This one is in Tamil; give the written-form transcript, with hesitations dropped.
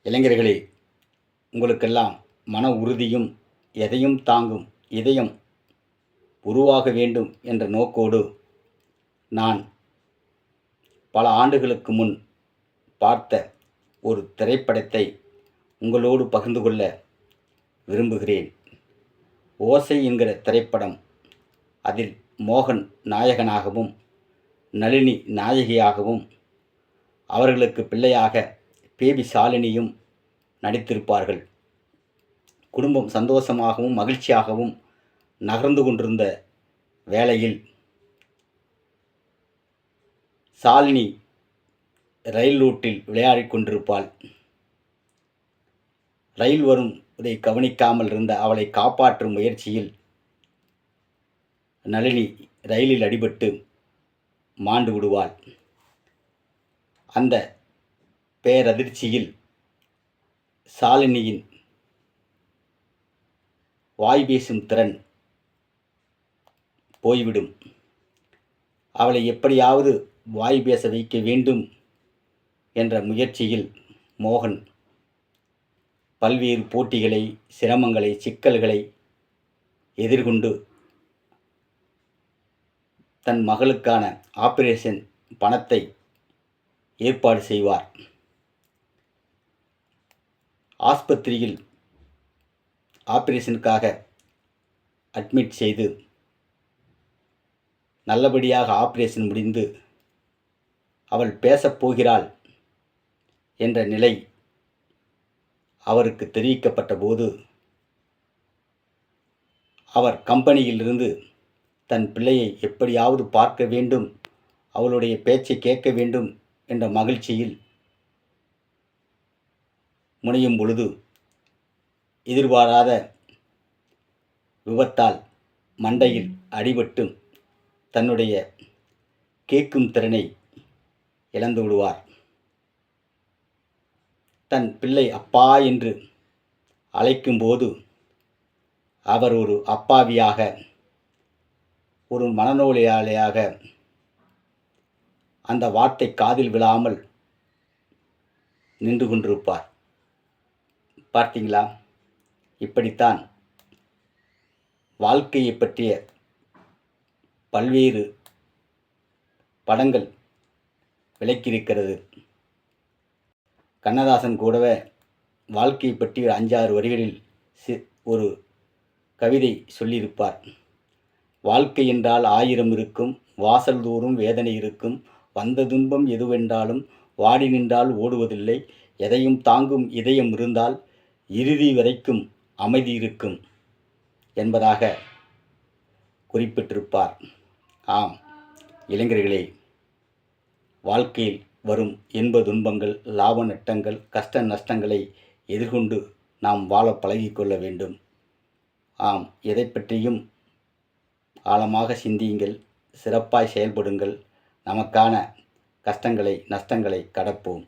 இளைஞர்களே, உங்களுக்கெல்லாம் மன உறுதியும் எதையும் தாங்கும் இதயம் உருவாக வேண்டும் என்ற நோக்கோடு நான் பல ஆண்டுகளுக்கு முன் பார்த்த ஒரு திரைப்படத்தை உங்களோடு பகிர்ந்து கொள்ள விரும்புகிறேன். ஓசை என்கிற திரைப்படம். அதில் மோகன் நாயகனாகவும் நளினி நாயகியாகவும் அவர்களுக்கு பிள்ளையாக பேபி ஷாலினியும் நடித்திருப்பார்கள். குடும்பம் சந்தோஷமாகவும் மகிழ்ச்சியாகவும் நகர்ந்து கொண்டிருந்த வேளையில் ஷாலினி ரயில் ரூட்டில் விளையாடிக் கொண்டிருப்பாள். ரயில் வருவதை கவனிக்காமல் இருந்த அவளை காப்பாற்றும் முயற்சியில் நளினி ரயிலில் அடிபட்டு மாண்டு விடுவாள். அந்த பேரதிர்ச்சியில் ஷாலினியின் வாய் பேசும் திறன் போய்விடும். அவளை எப்படியாவது வாய் பேச வைக்க வேண்டும் என்ற முயற்சியில் மோகன் பல்வேறு போட்டிகளை, சிரமங்களை, சிக்கல்களை எதிர்கொண்டு தன் மகளுக்கான ஆபரேஷன் பணத்தை ஏற்பாடு செய்வார். ஆஸ்பத்திரியில் ஆபரேஷனுக்காக அட்மிட் செய்து நல்லபடியாக ஆபரேஷன் முடிந்து அவள் பேசப் போகிறாள் என்ற நிலை அவருக்கு தெரிவிக்கப்பட்ட போது அவர் கம்பெனியிலிருந்து தன் பிள்ளையை எப்படியாவது பார்க்க வேண்டும், அவளுடைய பேச்சை கேட்க வேண்டும் என்ற மகிழ்ச்சியில் முனையும் பொழுது எதிர்பாராத விபத்தால் மண்டையில் அடிபட்டு தன்னுடைய கேட்கும் திறனை இழந்து விடுவார். தன் பிள்ளை அப்பா என்று அழைக்கும்போது அவர் ஒரு அப்பாவியாக, ஒரு மனநோயாளியாக அந்த வார்த்தை காதில் விழாமல் நின்று கொண்டிருப்பார். பார்த்தீங்களா? இப்படித்தான் வாழ்க்கையை பற்றிய பல்வேறு படங்கள் விளக்கியிருக்கிறது. கண்ணதாசன் கூடவே வாழ்க்கையை பற்றி 5-6 வரிகளில் ஒரு கவிதை சொல்லியிருப்பார். வாழ்க்கை என்றால் 1000 இருக்கும், வாசல் தோறும் வேதனை இருக்கும், வந்த துன்பம் எதுவென்றாலும் வாடி நின்றால் ஓடுவதில்லை, எதையும் தாங்கும் இதயம் இருந்தால் இறுதி வரைக்கும் அமைதி இருக்கும் என்பதாக குறிப்பிட்டிருப்பார். ஆம் இளைஞர்களே, வாழ்க்கையில் வரும் இன்ப துன்பங்கள், லாப நட்டங்கள், கஷ்ட நஷ்டங்களை எதிர்கொண்டு நாம் வாழ பழகிக்கொள்ள வேண்டும். ஆம், எதை பற்றியும் ஆழமாக சிந்தியுங்கள், சிறப்பாய் செயல்படுங்கள். நமக்கான கஷ்டங்களை, நஷ்டங்களை கடப்போம்.